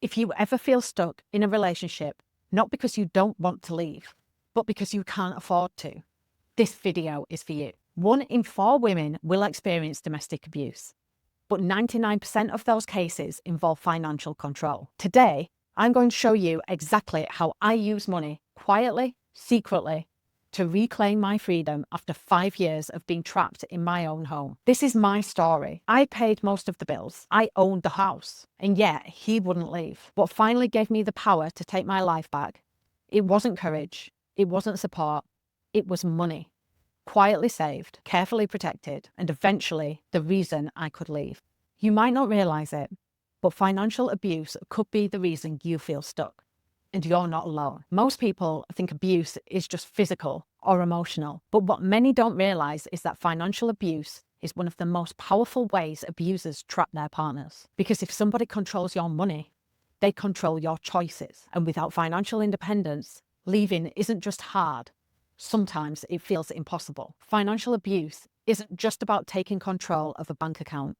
If you ever feel stuck in a relationship, not because you don't want to leave, but because you can't afford to, this video is for you. 1 in 4 women will experience domestic abuse, but 99% of those cases involve financial control. Today, I'm going to show you exactly how I use money quietly, secretly, to reclaim my freedom after 5 years of being trapped in my own home. This is my story. I paid most of the bills. I owned the house. And yet, he wouldn't leave. What finally gave me the power to take my life back, it wasn't courage. It wasn't support. It was money. Quietly saved, carefully protected, and eventually the reason I could leave. You might not realize it, but financial abuse could be the reason you feel stuck. And you're not alone. Most people think abuse is just physical or emotional, but what many don't realize is that financial abuse is one of the most powerful ways abusers trap their partners. Because if somebody controls your money, they control your choices. And without financial independence, leaving isn't just hard. Sometimes it feels impossible. Financial abuse isn't just about taking control of a bank account.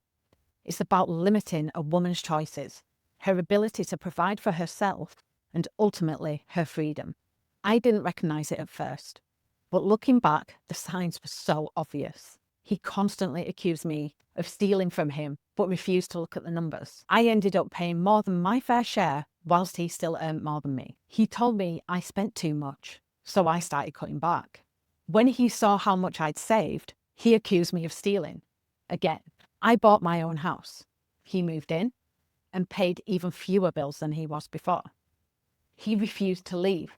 It's about limiting a woman's choices, her ability to provide for herself, and ultimately her freedom. I didn't recognize it at first, but looking back, the signs were so obvious. He constantly accused me of stealing from him, but refused to look at the numbers. I ended up paying more than my fair share, whilst he still earned more than me. He told me I spent too much, so I started cutting back. When he saw how much I'd saved, he accused me of stealing. Again, I bought my own house. He moved in and paid even fewer bills than he was before. He refused to leave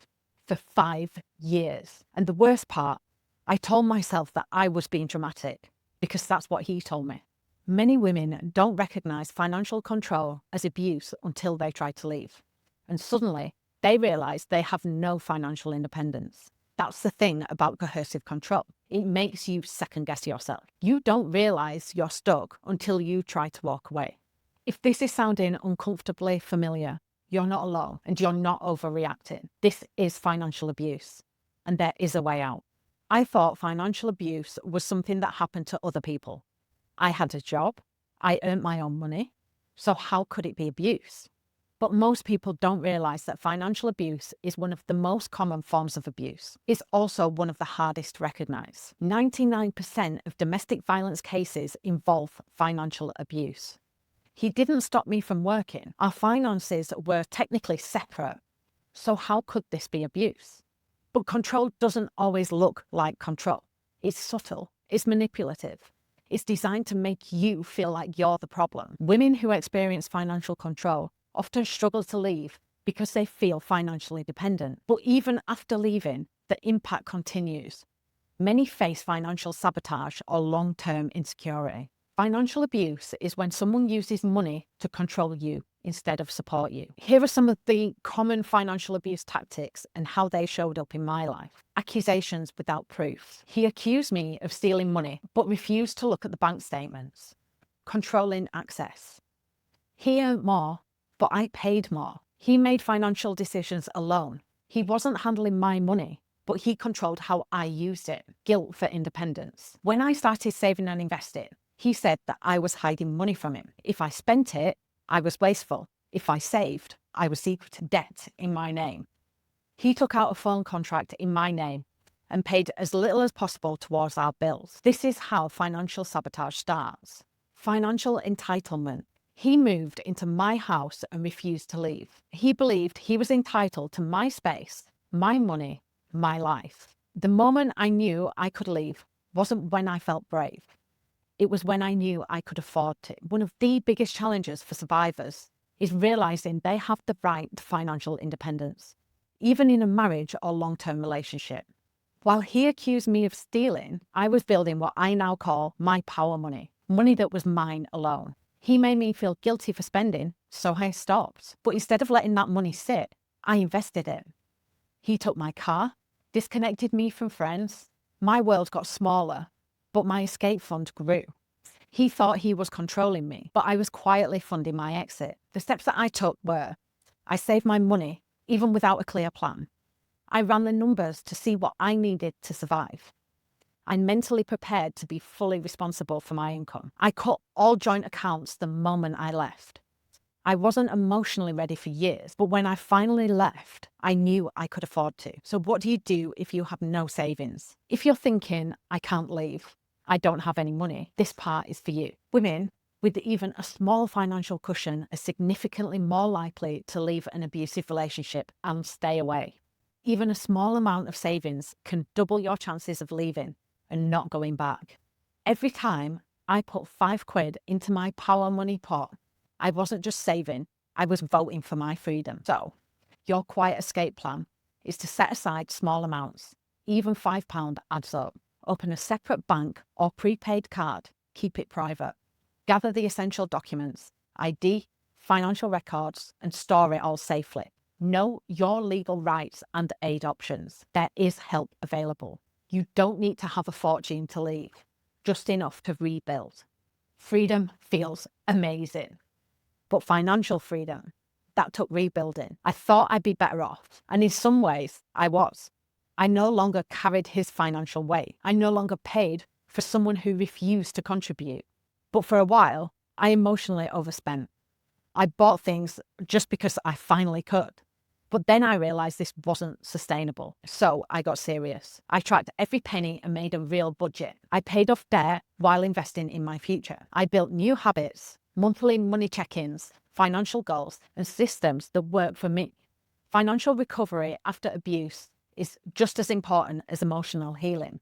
for 5 years. And the worst part, I told myself that I was being dramatic because that's what he told me. Many women don't recognize financial control as abuse until they try to leave. And suddenly, they realize they have no financial independence. That's the thing about coercive control. It makes you second-guess yourself. You don't realize you're stuck until you try to walk away. If this is sounding uncomfortably familiar, you're not alone and you're not overreacting. This is financial abuse, and there is a way out. I thought financial abuse was something that happened to other people. I had a job, I earned my own money, so how could it be abuse? But most people don't realize that financial abuse is one of the most common forms of abuse. It's also one of the hardest to recognize. 99% of domestic violence cases involve financial abuse. He didn't stop me from working. Our finances were technically separate. So how could this be abuse? But control doesn't always look like control. It's subtle. It's manipulative. It's designed to make you feel like you're the problem. Women who experience financial control often struggle to leave because they feel financially dependent. But even after leaving, the impact continues. Many face financial sabotage or long-term insecurity. Financial abuse is when someone uses money to control you instead of support you. Here are some of the common financial abuse tactics and how they showed up in my life. Accusations without proof. He accused me of stealing money, but refused to look at the bank statements. Controlling access. He earned more, but I paid more. He made financial decisions alone. He wasn't handling my money, but he controlled how I used it. Guilt for independence. When I started saving and investing, he said that I was hiding money from him. If I spent it, I was wasteful. If I saved, I was secret debt in my name. He took out a phone contract in my name and paid as little as possible towards our bills. This is how financial sabotage starts. Financial entitlement. He moved into my house and refused to leave. He believed he was entitled to my space, my money, my life. The moment I knew I could leave wasn't when I felt brave. It was when I knew I could afford to. One of the biggest challenges for survivors is realizing they have the right to financial independence, even in a marriage or long-term relationship. While he accused me of stealing, I was building what I now call my power money, money that was mine alone. He made me feel guilty for spending, so I stopped. But instead of letting that money sit, I invested it. He took my car, disconnected me from friends. My world got smaller, but my escape fund grew. He thought he was controlling me, but I was quietly funding my exit. The steps that I took were, I saved my money, even without a clear plan. I ran the numbers to see what I needed to survive. I mentally prepared to be fully responsible for my income. I cut all joint accounts the moment I left. I wasn't emotionally ready for years, but when I finally left, I knew I could afford to. So what do you do if you have no savings? If you're thinking, I can't leave, I don't have any money, this part is for you. Women with even a small financial cushion are significantly more likely to leave an abusive relationship and stay away. Even a small amount of savings can double your chances of leaving and not going back. Every time I put £5 into my power money pot, I wasn't just saving, I was voting for my freedom. So, your quiet escape plan is to set aside small amounts. Even £5 adds up. Open a separate bank or prepaid card. Keep it private. Gather the essential documents, ID, financial records, and store it all safely. Know your legal rights and aid options. There is help available. You don't need to have a fortune to leave, just enough to rebuild. Freedom feels amazing. But financial freedom, that took rebuilding. I thought I'd be better off. And in some ways, I was. I no longer carried his financial weight. I no longer paid for someone who refused to contribute. But for a while, I emotionally overspent. I bought things just because I finally could. But then I realized this wasn't sustainable. So I got serious. I tracked every penny and made a real budget. I paid off debt while investing in my future. I built new habits, monthly money check-ins, financial goals, and systems that work for me. Financial recovery after abuse is just as important as emotional healing.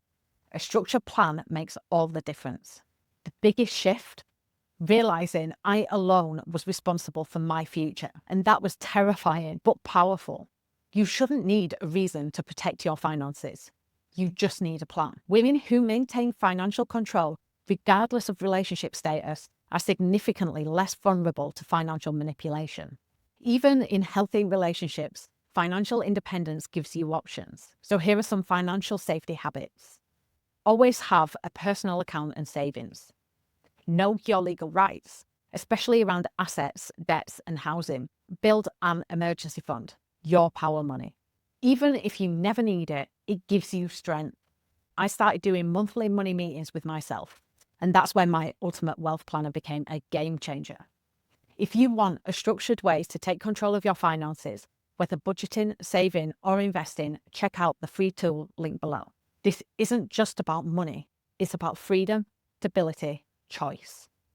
A structured plan makes all the difference. The biggest shift? Realizing I alone was responsible for my future. And that was terrifying, but powerful. You shouldn't need a reason to protect your finances. You just need a plan. Women who maintain financial control, regardless of relationship status, are significantly less vulnerable to financial manipulation. Even in healthy relationships, financial independence gives you options. So here are some financial safety habits. Always have a personal account and savings. Know your legal rights, especially around assets, debts, and housing. Build an emergency fund, your power money. Even if you never need it, it gives you strength. I started doing monthly money meetings with myself, and that's when my ultimate wealth planner became a game changer. If you want a structured way to take control of your finances, whether budgeting, saving, or investing, check out the free tool linked below. This isn't just about money, it's about freedom, stability, choice.